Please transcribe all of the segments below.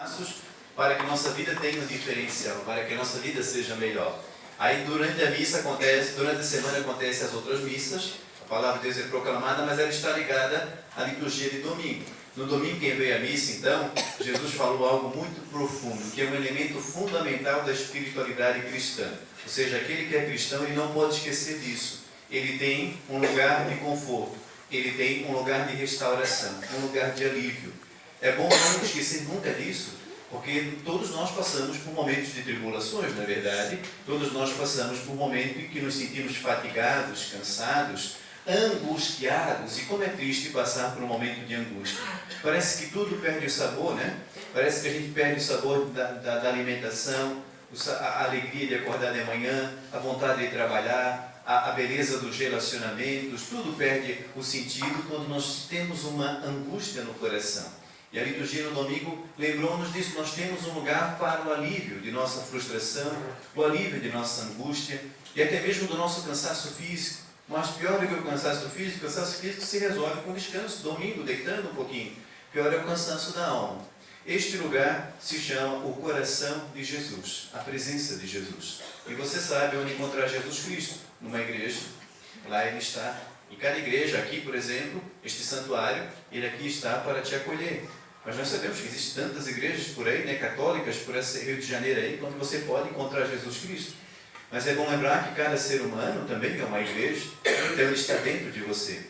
passos para que nossa vida tenha um diferencial, para que a nossa vida seja melhor. Aí durante a missa acontece, durante a semana acontecem as outras missas, a palavra de Deus é proclamada, mas ela está ligada à liturgia de domingo. No domingo, quem veio à missa, então, Jesus falou algo muito profundo, que é um elemento fundamental da espiritualidade cristã. Ou seja, aquele que é cristão, ele não pode esquecer disso. Ele tem um lugar de conforto, ele tem um lugar de restauração, um lugar de alívio. É bom não esquecer nunca disso, porque todos nós passamos por momentos de tribulações, não é verdade? Todos nós passamos por momentos em que nos sentimos fatigados, cansados, angustiados. E como é triste passar por um momento de angústia. Parece que tudo perde o sabor, né? Parece que a gente perde o sabor da alimentação, a alegria de acordar de manhã, a vontade de trabalhar, a beleza dos relacionamentos. Tudo perde o sentido quando nós temos uma angústia no coração. E a liturgia no domingo lembrou-nos disso. Nós temos um lugar para o alívio de nossa frustração, o alívio de nossa angústia e até mesmo do nosso cansaço físico. Mas pior do que o cansaço físico se resolve com descanso, domingo, deitando um pouquinho. Pior é o cansaço da alma. Este lugar se chama o coração de Jesus, a presença de Jesus. E você sabe onde encontrar Jesus Cristo? Numa igreja. Lá ele está. Em cada igreja, aqui por exemplo, este santuário, ele aqui está para te acolher. Mas nós sabemos que existem tantas igrejas por aí, né, católicas, por esse Rio de Janeiro aí, onde você pode encontrar Jesus Cristo. Mas é bom lembrar que cada ser humano também é uma igreja, então ele está dentro de você.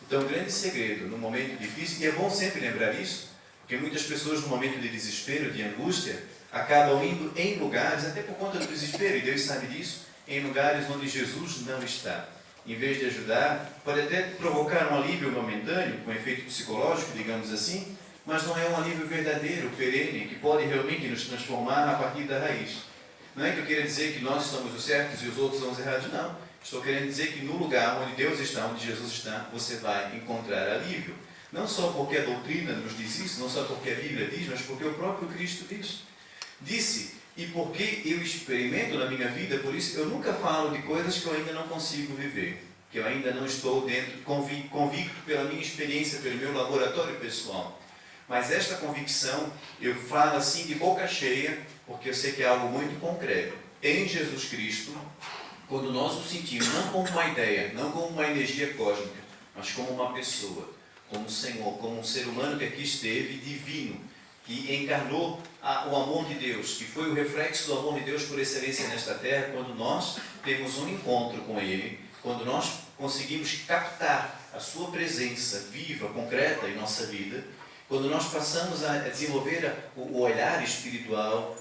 Então, um grande segredo no momento difícil, e é bom sempre lembrar isso, porque muitas pessoas no momento de desespero, de angústia, acabam indo em lugares, até por conta do desespero, e Deus sabe disso, em lugares onde Jesus não está. Em vez de ajudar, pode até provocar um alívio momentâneo, com efeito psicológico, digamos assim, mas não é um alívio verdadeiro, perene, que pode realmente nos transformar a partir da raiz. Não é que eu queira dizer que nós somos os certos e os outros são os errados, não. Estou querendo dizer que no lugar onde Deus está, onde Jesus está, você vai encontrar alívio. Não só porque a doutrina nos diz isso, não só porque a Bíblia diz, mas porque o próprio Cristo diz. Disse, e porque eu experimento na minha vida, por isso eu nunca falo de coisas que eu ainda não consigo viver, que eu ainda não estou dentro, convicto pela minha experiência, pelo meu laboratório pessoal. Mas esta convicção, eu falo assim de boca cheia, porque eu sei que é algo muito concreto. Em Jesus Cristo, quando nós o sentimos, não como uma ideia, não como uma energia cósmica, mas como uma pessoa, como um Senhor, como um ser humano que aqui esteve, divino, que encarnou o amor de Deus, que foi o reflexo do amor de Deus por excelência nesta terra, quando nós temos um encontro com Ele, quando nós conseguimos captar a sua presença viva, concreta em nossa vida, quando nós passamos a desenvolver o olhar espiritual,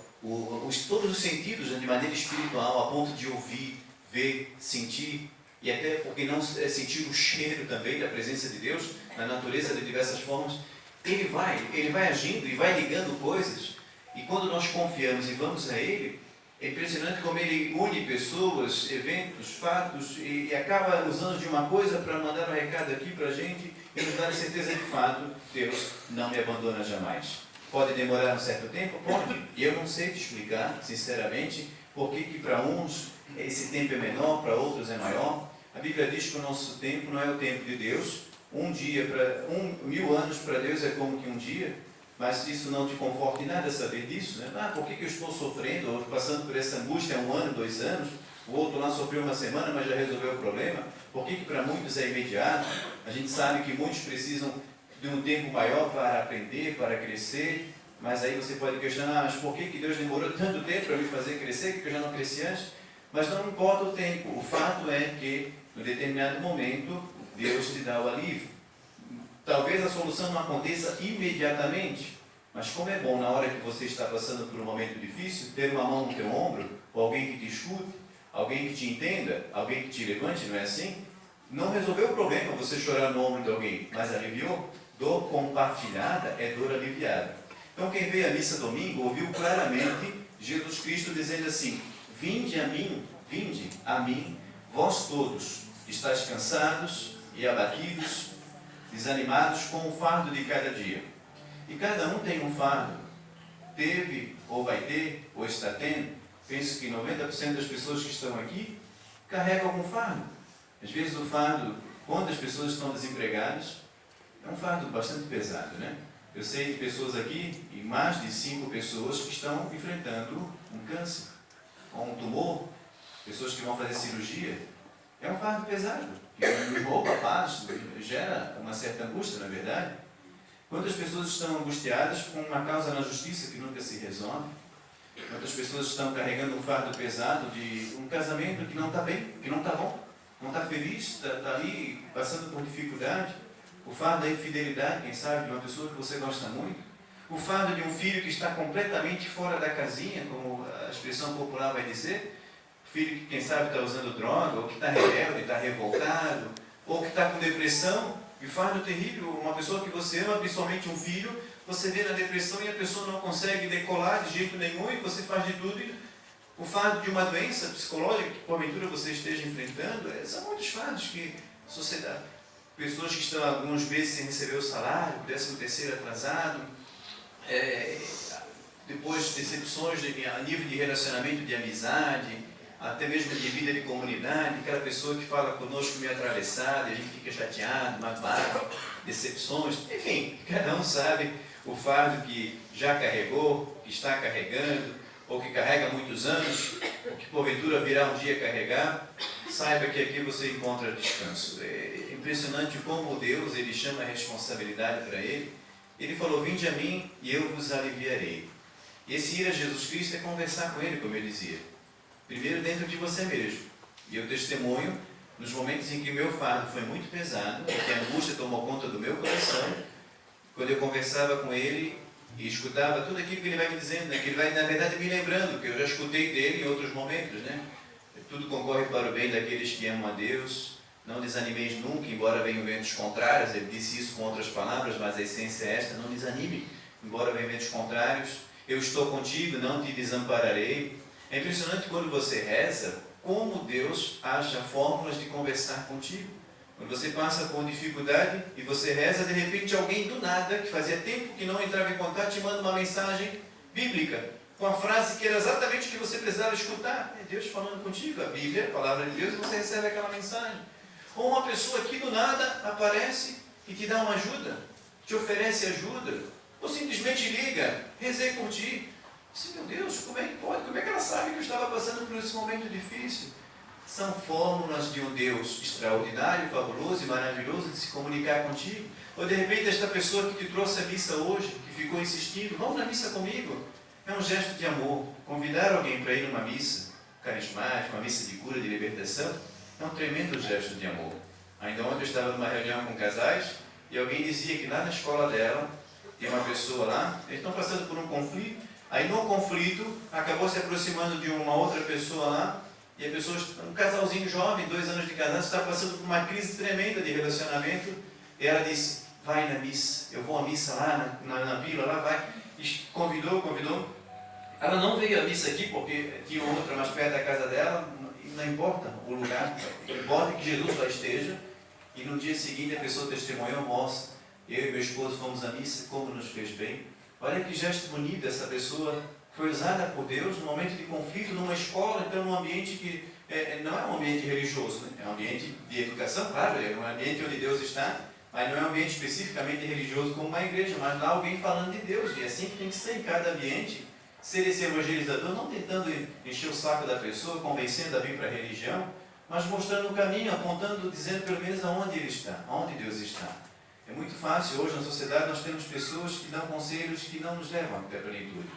todos os sentidos de maneira espiritual, a ponto de ouvir, ver, sentir, e até, porque não sentir o cheiro também da presença de Deus, na natureza de diversas formas, ele vai agindo e vai ligando coisas, e quando nós confiamos e vamos a Ele, é impressionante como Ele une pessoas, eventos, fatos, e acaba usando de uma coisa para mandar um recado aqui para a gente, e nos dar a certeza de fato, Deus não me abandona jamais. Pode demorar um certo tempo? Pode. E eu não sei te explicar, sinceramente, por que para uns esse tempo é menor, para outros é maior. A Bíblia diz que o nosso tempo não é o tempo de Deus. 1000 anos para Deus é como que um dia, mas isso não te conforta em nada saber disso, né? Por que eu estou sofrendo, ou passando por essa angústia há 1 ano, 2 anos? O outro lá sofreu 1 semana, mas já resolveu o problema. Por que para muitos é imediato? A gente sabe que muitos precisam de um tempo maior para aprender, para crescer, mas aí você pode questionar, mas por que Deus demorou tanto tempo para me fazer crescer, que eu já não cresci antes? Mas não importa o tempo, o fato é que, em determinado momento, Deus te dá o alívio. Talvez a solução não aconteça imediatamente, mas como é bom na hora que você está passando por um momento difícil, ter uma mão no teu ombro, ou alguém que te escute, alguém que te entenda, alguém que te levante, não é assim? Não resolveu o problema você chorar no ombro de alguém, mas aliviou. Dor compartilhada é dor aliviada. Então quem veio à missa domingo ouviu claramente Jesus Cristo dizendo assim: vinde a mim, vós todos, estáis cansados e abatidos, desanimados com o fardo de cada dia. E cada um tem um fardo. Teve, ou vai ter, ou está tendo. Penso que 90% das pessoas que estão aqui carregam algum fardo. Às vezes o fardo, quando as pessoas estão desempregadas, é um fardo bastante pesado, né? A Eu sei de pessoas aqui, e mais de 5 pessoas que estão enfrentando um câncer, ou um tumor, pessoas que vão fazer cirurgia. É um fardo pesado, que nos rouba a paz, gera uma certa angústia, na verdade. Quantas pessoas estão angustiadas com uma causa na justiça que nunca se resolve? Quantas pessoas estão carregando um fardo pesado de um casamento que não está bem, que não está bom, não está feliz, está ali passando por dificuldade? O fardo da infidelidade, quem sabe, de uma pessoa que você gosta muito. O fardo de um filho que está completamente fora da casinha, como a expressão popular vai dizer. O filho que, quem sabe, está usando droga, ou que está rebelde, está revoltado, ou que está com depressão. E o fardo terrível, uma pessoa que você ama, principalmente um filho, você vê na depressão e a pessoa não consegue decolar de jeito nenhum e você faz de tudo. O fardo de uma doença psicológica que porventura você esteja enfrentando, são muitos fardos que a sociedade... Pessoas que estão alguns meses sem receber o salário, 13º atrasado, depois decepções a nível de relacionamento, de amizade, até mesmo de vida de comunidade, aquela pessoa que fala conosco meio atravessada, e a gente fica chateado, magoado, decepções, enfim, cada um sabe o fardo que já carregou, que está carregando, ou que carrega há muitos anos, ou que porventura virá um dia carregar. Saiba que aqui você encontra descanso. É impressionante como Deus, Ele chama a responsabilidade para Ele. Ele falou, vinde a mim e eu vos aliviarei. E esse ir a Jesus Cristo é conversar com Ele, como eu dizia. Primeiro dentro de você mesmo. E eu testemunho, nos momentos em que o meu fardo foi muito pesado, que a angústia tomou conta do meu coração, quando eu conversava com Ele e escutava tudo aquilo que Ele vai me dizendo, né? Que Ele vai, na verdade, me lembrando, que eu já escutei dele em outros momentos, né? Tudo concorre para o bem daqueles que amam a Deus. Não desanimeis nunca, embora venham ventos contrários. Ele disse isso com outras palavras, mas a essência é esta: não desanime, embora venham ventos contrários. Eu estou contigo, não te desampararei. É impressionante quando você reza, como Deus acha fórmulas de conversar contigo. Quando você passa por dificuldade e você reza, de repente alguém do nada, que fazia tempo que não entrava em contato, te manda uma mensagem bíblica, com a frase que era exatamente o que você precisava escutar. É Deus falando contigo, a Bíblia, a palavra de Deus, e você recebe aquela mensagem. Ou uma pessoa que do nada aparece e te dá uma ajuda, te oferece ajuda, ou simplesmente liga, rezei por ti. Assim, meu Deus, como é que pode? Como é que ela sabe que eu estava passando por esse momento difícil? São fórmulas de um Deus extraordinário, fabuloso e maravilhoso de se comunicar contigo. Ou de repente esta pessoa que te trouxe a missa hoje, que ficou insistindo, vamos na missa comigo. É um gesto de amor. Convidar alguém para ir numa missa carismática, uma missa de cura, de libertação, é um tremendo gesto de amor. Ainda ontem eu estava numa reunião com casais e alguém dizia que lá na escola dela tem uma pessoa lá, eles estão passando por um conflito, aí no conflito acabou se aproximando de uma outra pessoa lá e a pessoa, um casalzinho jovem, 2 anos de casado, está passando por uma crise tremenda de relacionamento e ela disse, vai na missa, eu vou à missa lá na vila, lá vai, e convidou. Ela não veio à missa aqui porque tinha outra mais perto da casa dela, não importa o lugar, importa que Jesus lá esteja. E no dia seguinte a pessoa testemunhou, mostra, eu e meu esposo fomos à missa, como nos fez bem. Olha que gesto bonito, essa pessoa foi usada por Deus num momento de conflito, numa escola, então num ambiente que não é um ambiente religioso, né? É um ambiente de educação, claro, é um ambiente onde Deus está, mas não é um ambiente especificamente religioso como uma igreja, mas lá alguém falando de Deus, e é assim que tem que ser em cada ambiente. Ser esse evangelizador, não tentando encher o saco da pessoa, convencendo a vir para a religião, mas mostrando o caminho, apontando, dizendo pelo menos aonde ele está, aonde Deus está. É muito fácil, hoje na sociedade nós temos pessoas que dão conselhos que não nos levam até a plenitude.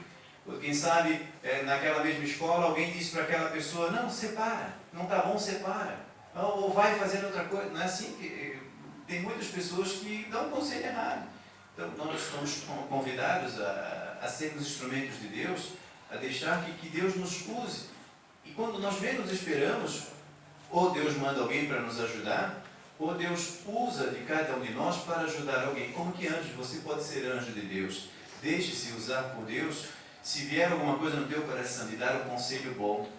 Ou quem sabe, naquela mesma escola, alguém disse para aquela pessoa, não, separa, não está bom, separa. Ou vai fazendo outra coisa. Não é assim que... Tem muitas pessoas que dão conselho errado. Então nós somos convidados a sermos instrumentos de Deus, a deixar que Deus nos use. E quando nós menos esperamos, ou Deus manda alguém para nos ajudar, ou Deus usa de cada um de nós para ajudar alguém. Como que anjo? Você pode ser anjo de Deus. Deixe-se usar por Deus. Se vier alguma coisa no teu coração de dar um conselho bom,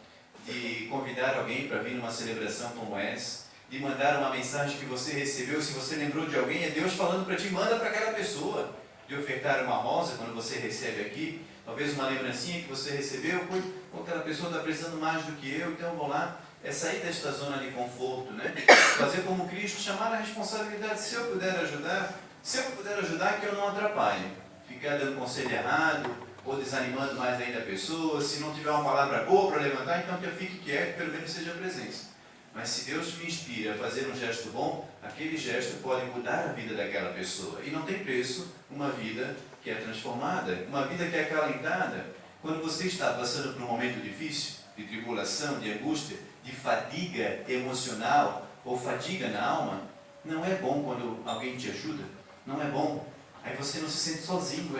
de convidar alguém para vir numa celebração como essa, de mandar uma mensagem que você recebeu, se você lembrou de alguém, é Deus falando para ti, manda para aquela pessoa. De ofertar uma rosa quando você recebe aqui, talvez uma lembrancinha que você recebeu, ou aquela pessoa está precisando mais do que eu, então eu vou lá. É sair desta zona de conforto, né? Fazer como Cristo, chamar a responsabilidade. Se eu puder ajudar que eu não atrapalhe. ficar dando conselho errado, ou desanimando mais ainda a pessoa. Se não tiver uma palavra boa para levantar, então que eu fique quieto, pelo menos seja a presença. Mas se Deus me inspira a fazer um gesto bom, aquele gesto pode mudar a vida daquela pessoa. E não tem preço uma vida que é transformada, uma vida que é acalentada. Quando você está passando por um momento difícil, de tribulação, de angústia, de fadiga emocional ou fadiga na alma, não é bom quando alguém te ajuda, não é bom. Aí você não se sente sozinho,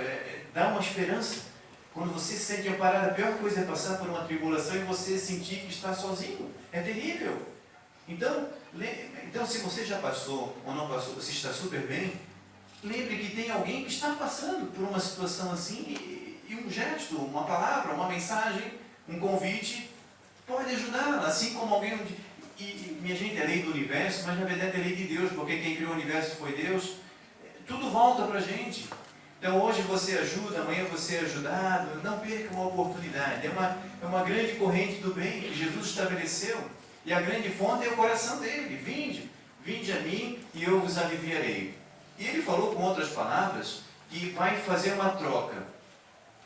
dá uma esperança. Quando você se sente amparado, a pior coisa é passar por uma tribulação e você sentir que está sozinho. É terrível. Então, se você já passou ou não passou, se está super bem, lembre que tem alguém que está passando por uma situação assim e um gesto, uma palavra, uma mensagem, um convite pode ajudá-la, assim como alguém... E minha gente, é lei do universo, mas na verdade é lei de Deus, porque quem criou o universo foi Deus. Tudo volta para a gente. Então hoje você ajuda, amanhã você é ajudado. Não perca uma oportunidade. É uma grande corrente do bem que Jesus estabeleceu. E a grande fonte é o coração dele. Vinde a mim e eu vos aliviarei. E ele falou com outras palavras que vai fazer uma troca.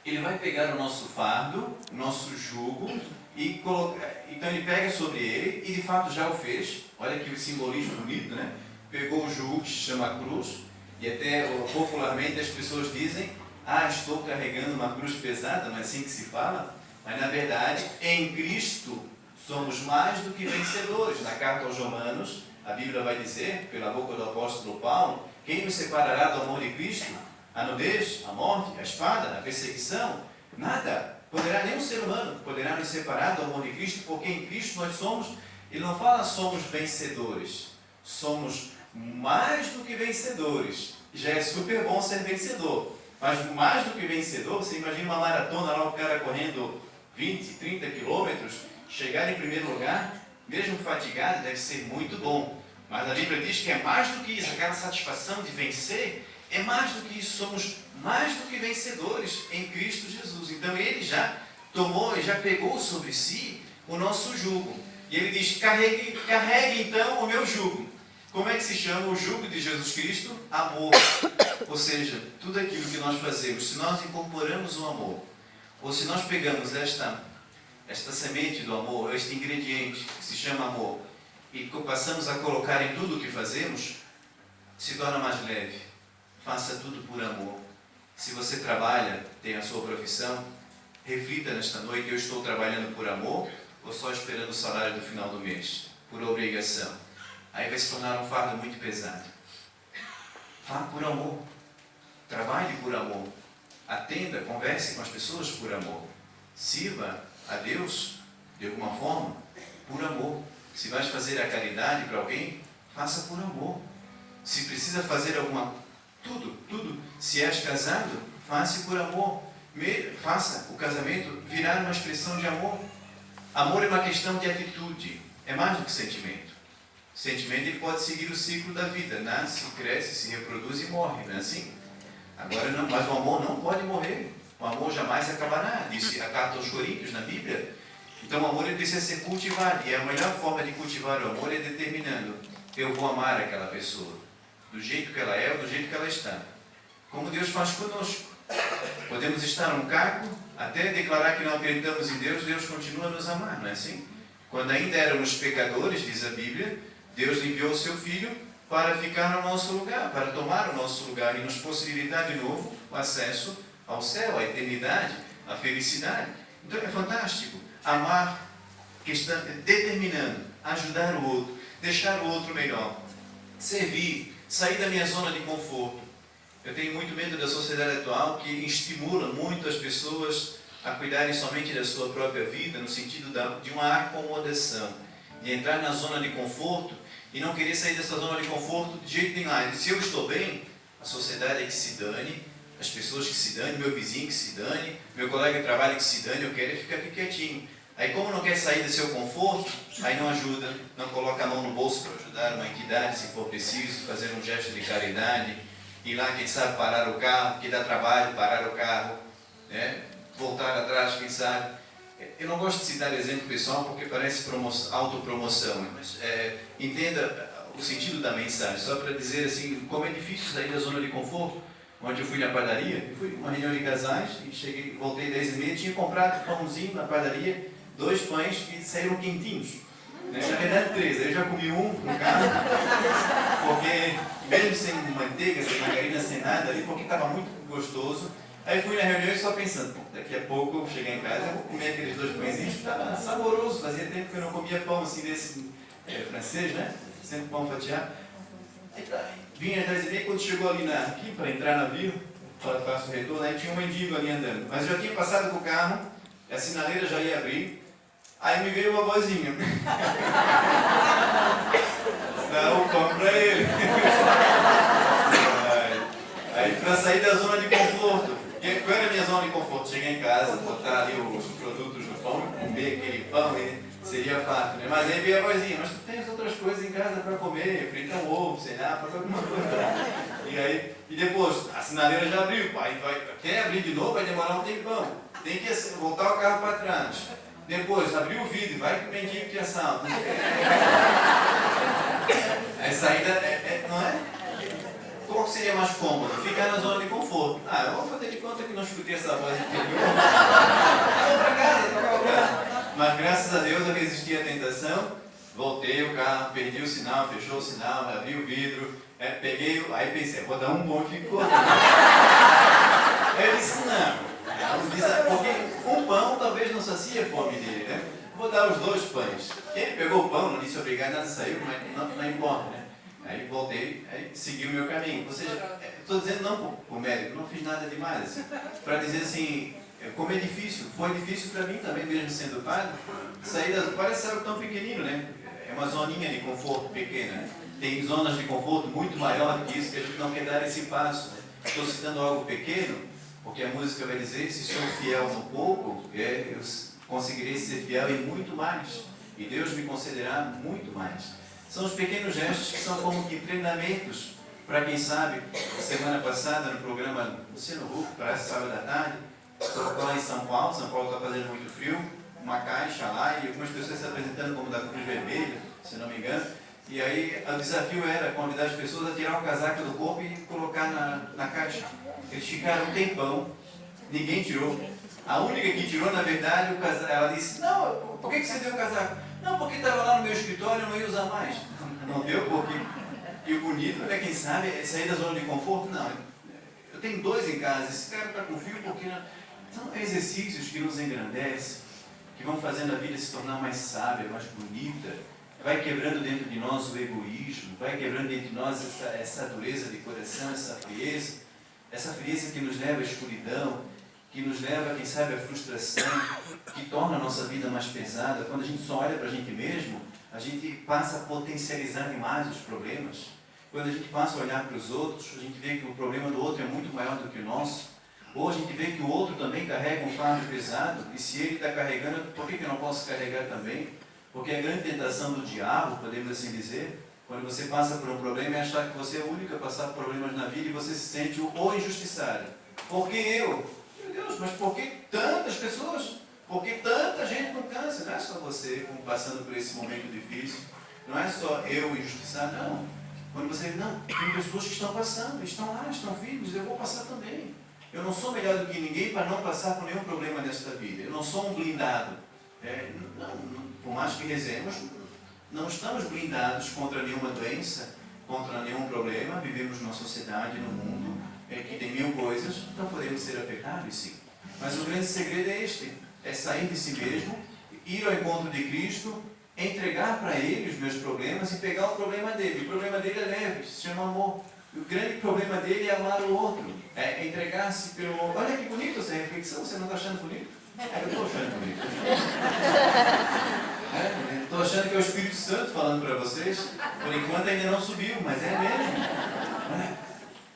Ele vai pegar o nosso fardo, o nosso jugo, e colocar. Então ele pega sobre ele, e de fato já o fez. Olha que simbolismo bonito, né? Pegou o jugo, que se chama cruz, e até popularmente as pessoas dizem: ah, estou carregando uma cruz pesada, não é assim que se fala? Mas na verdade, em Cristo, somos mais do que vencedores. Na carta aos Romanos, a Bíblia vai dizer, pela boca do apóstolo Paulo: quem nos separará do amor de Cristo? A nudez, a morte, a espada, a perseguição? Nada. Poderá nenhum ser humano poderá nos separar do amor de Cristo, porque em Cristo nós somos, ele não fala somos vencedores, somos mais do que vencedores. Já é super bom ser vencedor, mas mais do que vencedor, você imagina uma maratona lá, o cara correndo 20, 30 quilômetros, chegar em primeiro lugar, mesmo fatigado, deve ser muito bom. Mas a Bíblia diz que é mais do que isso, aquela satisfação de vencer, é mais do que isso, somos mais do que vencedores em Cristo Jesus. Então ele já tomou e já pegou sobre si o nosso jugo. E ele diz: carregue então o meu jugo. Como é que se chama o jugo de Jesus Cristo? Amor. Ou seja, tudo aquilo que nós fazemos, se nós incorporamos o amor, ou se nós pegamos esta semente do amor, este ingrediente que se chama amor, e passamos a colocar em tudo o que fazemos, se torna mais leve. Faça tudo por amor. Se você trabalha, tem a sua profissão, reflita nesta noite: eu estou trabalhando por amor ou só esperando o salário do final do mês, por obrigação? Aí vai se tornar um fardo muito pesado. Vá por amor. Trabalhe por amor. Atenda, converse com as pessoas por amor. Sirva a Deus de alguma forma por amor. Se vais fazer a caridade para alguém, faça por amor. Se precisa fazer tudo. Se és casado, faça por amor. Faça o casamento virar uma expressão de amor. Amor é uma questão de atitude, é mais do que sentimento. Sentimento, ele pode seguir o ciclo da vida, nasce, cresce, se reproduz e morre, não é assim? Agora não, mas o amor não pode morrer. O amor jamais acabará, disse a carta aos Coríntios na Bíblia. Então o amor ele precisa ser cultivado, e a melhor forma de cultivar o amor é determinando: eu vou amar aquela pessoa do jeito que ela é ou do jeito que ela está. Como Deus faz conosco. Podemos estar num caco, até declarar que não acreditamos em Deus, Deus continua a nos amar, não é assim? Quando ainda éramos pecadores, diz a Bíblia, Deus enviou o seu Filho para ficar no nosso lugar, para tomar o nosso lugar e nos possibilitar de novo o acesso ao céu, à eternidade, à felicidade. Então é fantástico. Amar, determinando, ajudar o outro, deixar o outro melhor, servir, sair da minha zona de conforto. Eu tenho muito medo da sociedade atual, que estimula muito as pessoas a cuidarem somente da sua própria vida, no sentido de uma acomodação, de entrar na zona de conforto e não querer sair dessa zona de conforto de jeito nenhum. Se eu estou bem, a sociedade é que se dane, as pessoas que se dane, meu vizinho que se dane, meu colega de trabalho que se dane, eu quero ficar aqui quietinho. Aí como não quer sair do seu conforto, aí não ajuda, não coloca a mão no bolso para ajudar uma entidade, se for preciso, fazer um gesto de caridade, ir lá, quem sabe, parar o carro, que dá trabalho, parar o carro, né? Voltar atrás, quem sabe. Eu não gosto de citar exemplo pessoal porque parece autopromoção, mas entenda o sentido da mensagem, só para dizer assim, como é difícil sair da zona de conforto. onde eu fui na padaria, eu fui uma reunião de casais e cheguei, voltei 10h30, tinha comprado pãozinho na padaria, 2 pães que saíram quentinhos. Na verdade 3, aí eu já comi um no carro, porque mesmo sem manteiga, sem margarina, sem nada ali, porque estava muito gostoso. Aí fui na reunião e só pensando, daqui a pouco eu chegar em casa, eu vou comer aqueles 2 pãezinhos, estava saboroso, fazia tempo que eu não comia pão assim desse francês, né? Sempre pão fatiado. Vinha às 10h30, quando chegou ali aqui para entrar na vila, faço o retorno, aí tinha um mendigo ali andando. Mas eu já tinha passado com o carro, a sinaleira já ia abrir, aí me veio uma vozinha. Dá o pão para ele. Aí para sair da zona de conforto, qual era a minha zona de conforto? Chegar em casa, botar ali os produtos no pão, comer aquele pão, seria fácil, né? Mas aí veio a vozinha, mas tu tens outras coisas em casa para comer, fritar um ovo, sei lá, fazer alguma coisa. E depois, a sinaleira já abriu, pai, quer abrir de novo, vai demorar um tempão. Tem que voltar o carro para trás. Depois, abriu o vidro, vai que o mendigo te assalta. A saída não é? Qual seria mais cômodo? Ficar na zona de conforto. Eu vou fazer de conta que não escutei essa voz interior. Vou para casa, tocar o carro. Mas graças a Deus eu resisti à tentação, voltei o carro, perdi o sinal, fechou o sinal, abri o vidro, peguei, aí pensei, vou dar um bom e fico outro. Eu disse, não, porque um pão talvez não sacie a fome dele, né? Vou dar os 2 pães. Ele pegou o pão, não disse obrigado, nada saiu, mas não importa, né? Aí voltei, aí segui o meu caminho. Ou seja, estou dizendo não por mérito, não fiz nada demais, assim, para dizer assim, como é difícil, foi difícil para mim também, mesmo sendo padre, sair parece algo tão pequenino, né? É uma zoninha de conforto pequena, né? Tem zonas de conforto muito maior que isso, que a gente não quer dar esse passo, né? Estou citando algo pequeno, porque a música vai dizer, se sou fiel no pouco, eu conseguirei ser fiel em muito mais, e Deus me concederá muito mais. São os pequenos gestos que são como que treinamentos, para quem sabe, semana passada no programa Luciano Huck, parece sábado à tarde, colocou lá em São Paulo está fazendo muito frio, uma caixa lá e algumas pessoas se apresentando como da Cruz Vermelha, se não me engano, e aí o desafio era convidar as pessoas a tirar o casaco do corpo e colocar na caixa. Eles ficaram um tempão, ninguém tirou. A única que tirou, na verdade, o casaco, ela disse, não, por que você deu o casaco? Não, porque estava lá no meu escritório e eu não ia usar mais. Não deu porque... E o bonito, né, quem sabe, é sair da zona de conforto. Não, eu tenho 2 em casa, esse cara está com frio porque... São exercícios que nos engrandecem, que vão fazendo a vida se tornar mais sábia, mais bonita, vai quebrando dentro de nós o egoísmo, vai quebrando dentro de nós essa dureza de coração, essa frieza que nos leva à escuridão, que nos leva, quem sabe, à frustração, que torna a nossa vida mais pesada. Quando a gente só olha para a gente mesmo, a gente passa a potencializar demais os problemas. Quando a gente passa a olhar para os outros, a gente vê que o problema do outro é muito maior do que o nosso. Ou a gente vê que o outro também carrega um fardo pesado, e se ele está carregando, por que eu não posso carregar também? Porque a grande tentação do diabo, podemos assim dizer, quando você passa por um problema, é achar que você é o único a passar por problemas na vida e você se sente o injustiçado. Por que eu? Meu Deus, mas por que tantas pessoas? Por que tanta gente com câncer? Não é só você passando por esse momento difícil, não é só eu injustiçado, não. Quando você vê, não, tem pessoas que estão passando, estão lá, estão firmes, eu vou passar também. Eu não sou melhor do que ninguém para não passar por nenhum problema nesta vida. Eu não sou um blindado. Por mais que rezemos, não estamos blindados contra nenhuma doença, contra nenhum problema. Vivemos numa sociedade, num mundo que tem 1000 coisas, então podemos ser afetados, sim. Mas o grande segredo é este, é sair de si mesmo, ir ao encontro de Cristo, entregar para Ele os meus problemas e pegar o problema dele. O problema dele é leve, se chama amor. O grande problema dele é amar o outro, é entregar-se pelo... Olha que bonito essa reflexão, você não está achando bonito? Eu estou achando bonito. Estou achando que é o Espírito Santo falando para vocês. Por enquanto ainda não subiu, mas é mesmo.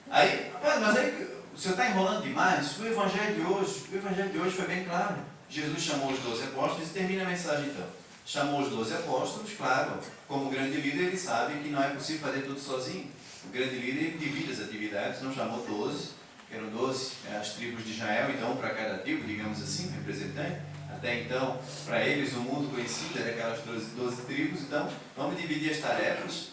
Mas aí o senhor está enrolando demais. O Evangelho de hoje foi bem claro. Jesus chamou os 12 apóstolos e termina a mensagem então. Chamou os 12 apóstolos, claro, como grande líder ele sabe que não é possível fazer tudo sozinho. O grande líder divide as atividades, não chamou 12, que eram 12 as tribos de Israel, então para cada tribo, digamos assim, representante. Até então, para eles, o mundo conhecido era aquelas 12 tribos, então vamos dividir as tarefas,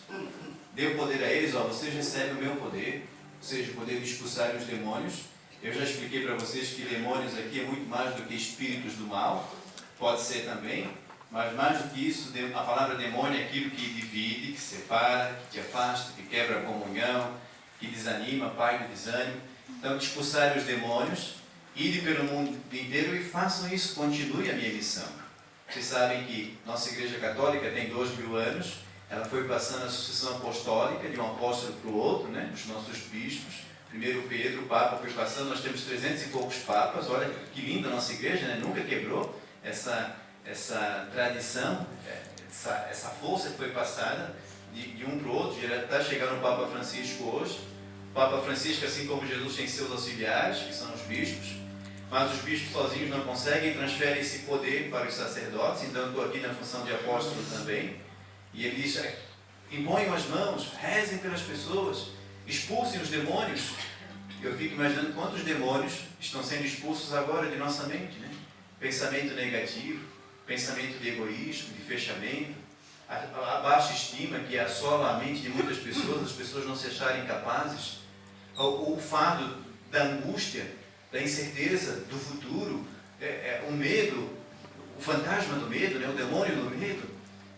deu poder a eles, vocês recebem o meu poder, ou seja, poder de expulsar os demônios. Eu já expliquei para vocês que demônios aqui é muito mais do que espíritos do mal, pode ser também, mas mais do que isso, a palavra demônio é aquilo que divide, que separa, que te afasta, que quebra a comunhão, que desanima, pai do desânimo. Então, expulsar os demônios, ide pelo mundo inteiro e façam isso, continue a minha missão. Vocês sabem que nossa Igreja Católica tem 2000 anos, ela foi passando a sucessão apostólica de um apóstolo para o outro, né? Os nossos bispos. Primeiro Pedro, o Papa foi passando, nós temos 300 e poucos papas, olha que linda a nossa igreja, né? Nunca quebrou essa tradição, essa força que foi passada de um para o outro, está chegando o Papa Francisco hoje. O Papa Francisco, assim como Jesus, tem seus auxiliares, que são os bispos, mas os bispos sozinhos não conseguem, transferem esse poder para os sacerdotes, então eu estou aqui na função de apóstolo também, e ele diz, imponham as mãos, rezem pelas pessoas, expulsem os demônios. Eu fico imaginando quantos demônios estão sendo expulsos agora de nossa mente, né? Pensamento negativo, pensamento de egoísmo, de fechamento, a baixa estima que assola a mente de muitas pessoas, as pessoas não se acharem capazes, o fardo da angústia, da incerteza do futuro, o medo, o fantasma do medo, né? O demônio do medo,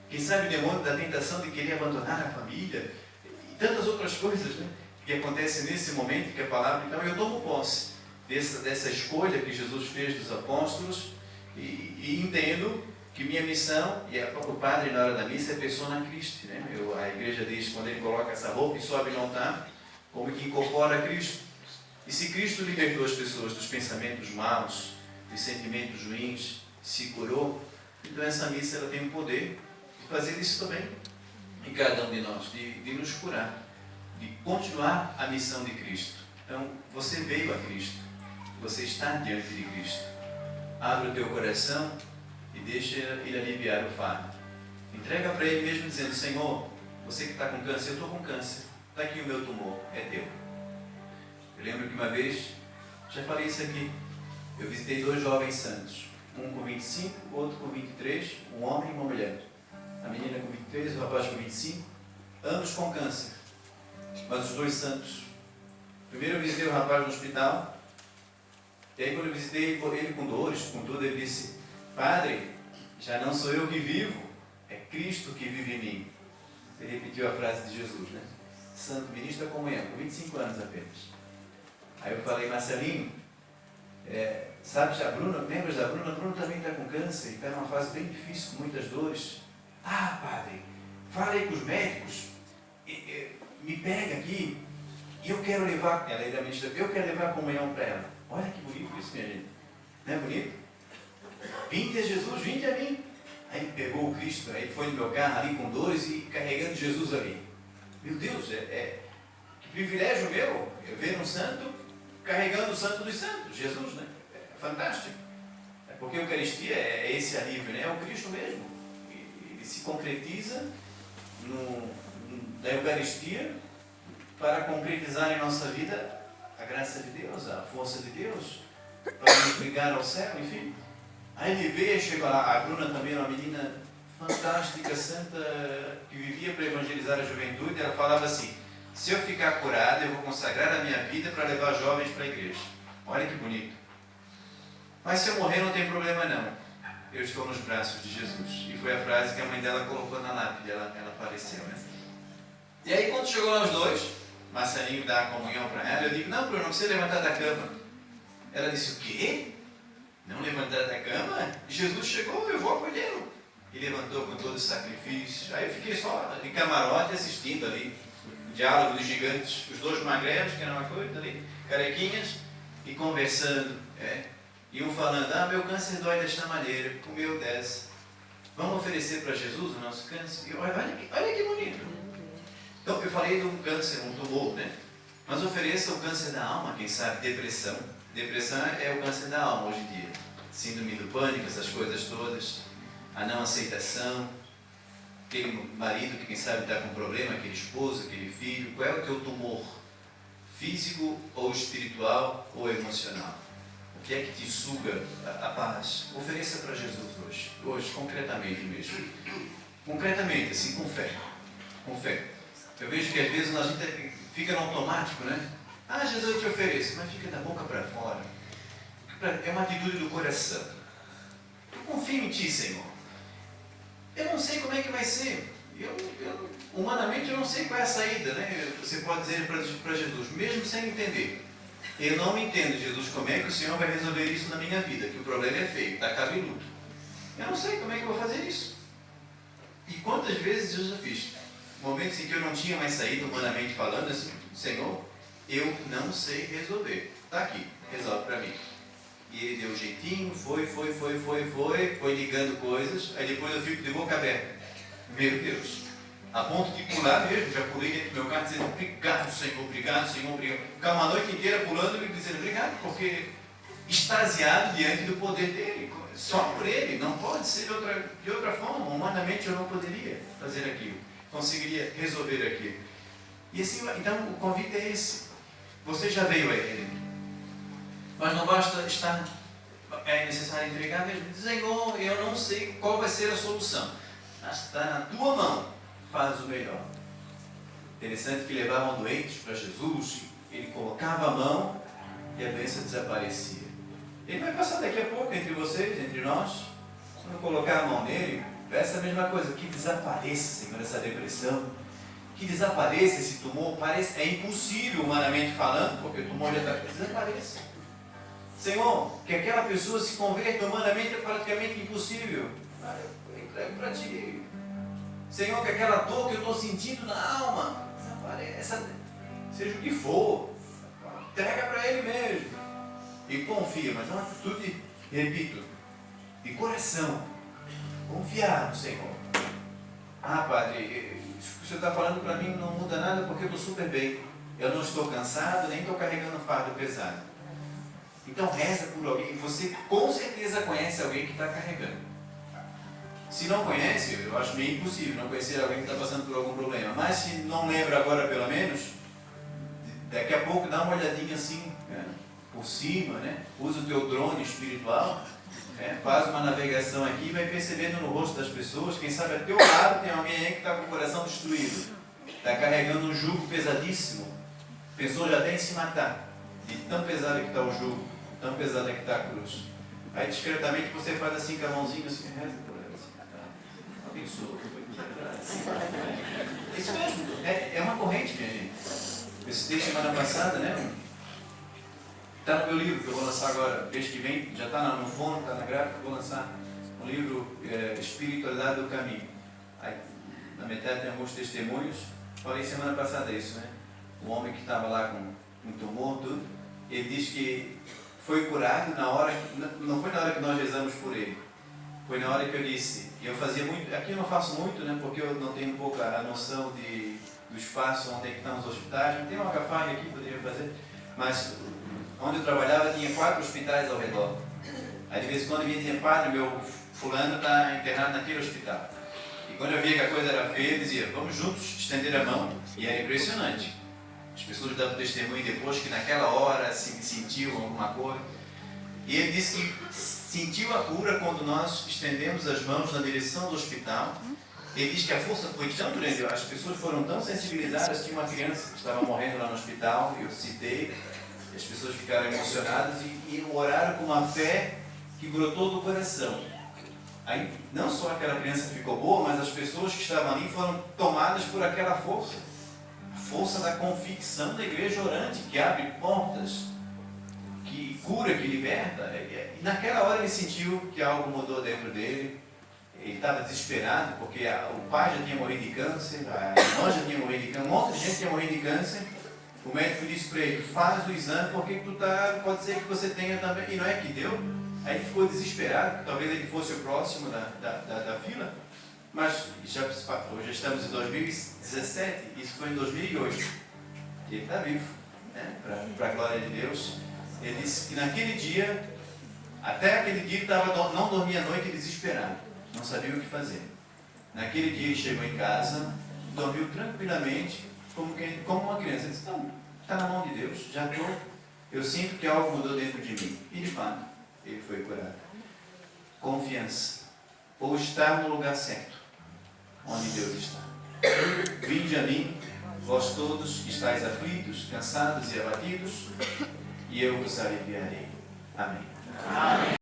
quem sabe o demônio da tentação de querer abandonar a família, e tantas outras coisas, né? Que acontecem nesse momento que a palavra... Então eu tomo posse dessa escolha que Jesus fez dos apóstolos e entendo que minha missão, e o padre na hora da missa é persona Christi, né? A igreja diz, quando ele coloca essa roupa e sobe no altar, como que incorpora Cristo. E se Cristo libertou as pessoas dos pensamentos maus, dos sentimentos ruins, se curou, então essa missa ela tem o poder de fazer isso também em cada um de nós, de nos curar, de continuar a missão de Cristo. Então, você veio a Cristo, você está diante de Cristo. Abre o teu coração e deixa Ele aliviar o fardo. Entrega para Ele mesmo dizendo, Senhor, você que está com câncer, eu estou com câncer, está aqui o meu tumor, é teu. Eu lembro que uma vez, já falei isso aqui, eu visitei 2 jovens santos, um com 25, outro com 23, um homem e uma mulher. A menina com 23, o rapaz com 25, ambos com câncer. Mas os 2 santos. Primeiro eu visitei o rapaz no hospital, e aí quando eu visitei ele com dores, com tudo, ele disse, Padre, já não sou eu que vivo, é Cristo que vive em mim. Ele repetiu a frase de Jesus, né? Santo ministro da comunhão, com 25 anos apenas. Aí eu falei, Marcelinho, sabe a Bruna, lembras da Bruna? A Bruna também está com câncer e está numa fase bem difícil, com muitas dores. Ah, Padre, fala aí com os médicos, me pega aqui e eu quero levar, ela era ministra, eu quero levar a comunhão para ela. Olha que bonito isso, minha gente. Não é bonito? Vinde a Jesus, vinde a mim. Aí ele pegou o Cristo, aí ele foi no meu carro ali com dores e carregando Jesus ali. Meu Deus, que privilégio meu, eu ver um santo carregando o santo dos santos, Jesus, né? É fantástico. Porque a Eucaristia é esse alívio, né? É o Cristo mesmo. Ele se concretiza na Eucaristia para concretizar em nossa vida a graça de Deus, a força de Deus, para nos ligar ao céu, enfim. Aí ele veio, chegou lá, a Bruna também era uma menina fantástica, santa, que vivia para evangelizar a juventude. Ela falava assim, se eu ficar curada, eu vou consagrar a minha vida para levar jovens para a igreja. Olha que bonito. Mas se eu morrer não tem problema não, eu estou nos braços de Jesus. E foi a frase que a mãe dela colocou na lápide, ela faleceu, né? E aí quando chegou lá os 2, Marcelinho dá a comunhão para ela, eu digo, não, Bruno, não precisa levantar da cama. Ela disse, o quê? Não levantar da cama? Jesus chegou, eu vou acolhê-lo. E levantou com todo o sacrifício. Aí eu fiquei só de camarote assistindo ali o diálogo dos gigantes, os 2 magrelos, que era uma coisa ali, carequinhas, e conversando. E um falando, meu câncer dói desta maneira, o meu desce. Vamos oferecer para Jesus o nosso câncer? E olha que bonito. Então, eu falei de um câncer, um tumor, né? Mas ofereça o câncer da alma, quem sabe, depressão. Depressão é o câncer da alma hoje em dia. Síndrome do pânico, essas coisas todas. A não aceitação. Aquele marido que, quem sabe, está com problema, aquele esposo, aquele filho. Qual é o teu tumor? Físico ou espiritual ou emocional? O que é que te suga a paz? Ofereça para Jesus hoje, concretamente mesmo. Concretamente, assim, com fé. Com fé. Eu vejo que às vezes a gente fica no automático, né? Ah, Jesus, eu te ofereço, mas fica da boca para fora. É uma atitude do coração. Eu confio em Ti, Senhor. Eu não sei como é que vai ser. Humanamente eu não sei qual é a saída, né? Você pode dizer para Jesus, mesmo sem entender. Eu não entendo, Jesus, como é que o Senhor vai resolver isso na minha vida, que o problema é feio, está cabeludo. Eu não sei como é que eu vou fazer isso. E quantas vezes eu já fiz? Momentos em que eu não tinha mais saída, humanamente falando, assim, Senhor, eu não sei resolver. Está aqui, resolve para mim. E ele deu um jeitinho, foi ligando coisas, aí depois eu fico de boca aberta. Meu Deus, a ponto de pular mesmo, já pulei dentro do meu carro dizendo, obrigado Senhor, obrigado Senhor, obrigado. Ficar uma noite inteira pulando e dizendo obrigado, porque extasiado diante do poder dele, só por ele, não pode ser de outra forma, humanamente eu não poderia fazer aquilo, conseguiria resolver aquilo. E assim, então o convite é esse, você já veio a ele, mas não basta estar, é necessário entregar mesmo, Senhor, eu não sei qual vai ser a solução, mas está na tua mão, faz o melhor. Interessante que levavam doentes para Jesus, ele colocava a mão e a doença desaparecia. Ele vai passar daqui a pouco entre vocês, entre nós, quando colocar a mão nele, peça a mesma coisa, que desapareça, Senhor, essa depressão, que desapareça esse tumor, é impossível humanamente falando, porque o tumor já está, desapareça. Senhor, que aquela pessoa se converta humanamente é praticamente impossível. Eu entrego para Ti. Senhor, que aquela dor que eu estou sentindo na alma desapareça, seja o que for, entrega para Ele mesmo. E confia, mas é uma atitude, repito, de coração. Confiar no Senhor. Ah, Padre, isso que o Senhor está falando para mim não muda nada porque eu estou super bem. Eu não estou cansado, nem estou carregando um fardo pesado. Então reza por alguém, você com certeza conhece alguém que está carregando. Se não conhece, eu acho meio impossível não conhecer alguém que está passando por algum problema. Mas se não lembra agora pelo menos, daqui a pouco dá uma olhadinha assim, né, por cima, né? Usa o teu drone espiritual, né, faz uma navegação aqui e vai percebendo no rosto das pessoas, quem sabe ao teu lado tem alguém aí que está com o coração destruído, está carregando um jugo pesadíssimo, pensou já até em se matar, de tão pesado que está o jugo, tão pesada que está a cruz. Aí discretamente você faz assim com a mãozinha, assim, reza por ela, assim, abençoa. Isso mesmo, é uma corrente, minha gente. Eu citei semana passada, né? Está no meu livro que eu vou lançar agora, mês que vem, já está no forno, está na gráfica, vou lançar um livro, Espiritualidade do Caminho. Aí, na metade tem alguns testemunhos. Falei semana passada isso, né? O homem que estava lá com um tumor, tudo, ele diz que foi curado na hora, não foi na hora que nós rezamos por ele, foi na hora que eu disse, e eu fazia muito, aqui eu não faço muito, né, porque eu não tenho um pouco a noção do espaço onde é que estão os hospitais, não tem uma alcafarra aqui, poderia fazer, mas onde eu trabalhava tinha 4 hospitais ao redor. Aí de vez em quando vinha dizer, padre, meu fulano está internado naquele hospital. E quando eu via que a coisa era feia, eu dizia, vamos juntos estender a mão. E era impressionante. As pessoas davam testemunho depois que naquela hora sentiu alguma coisa. E ele disse que sentiu a cura quando nós estendemos as mãos na direção do hospital. Ele diz que a força foi tão grande, as pessoas foram tão sensibilizadas. Tinha uma criança que estava morrendo lá no hospital, eu citei, as pessoas ficaram emocionadas e oraram com uma fé que brotou do coração. Aí não só aquela criança ficou boa, mas as pessoas que estavam ali foram tomadas por aquela força. A força da convicção da igreja orante, que abre portas, que cura, que liberta. E naquela hora ele sentiu que algo mudou dentro dele. Ele estava desesperado, porque o pai já tinha morrido de câncer, a irmã já tinha morrido de câncer, um monte de gente tinha morrido de câncer. O médico disse para ele, faz o exame, porque pode ser que você tenha também. E não é que deu. Aí ele ficou desesperado, talvez ele fosse o próximo da fila. Mas hoje já estamos em 2017, isso foi em 2008. Ele está vivo, né? Para a glória de Deus. Ele disse que naquele dia, até aquele dia, não dormia a noite desesperado, não sabia o que fazer. Naquele dia ele chegou em casa, dormiu tranquilamente, como uma criança. Ele disse, não, está na mão de Deus, já estou, eu sinto que algo mudou dentro de mim. E de fato, ele foi curado. Confiança, ou estar no lugar certo, onde Deus está. Vinde a mim, vós todos que estáis aflitos, cansados e abatidos, e eu vos aliviarei. Amém.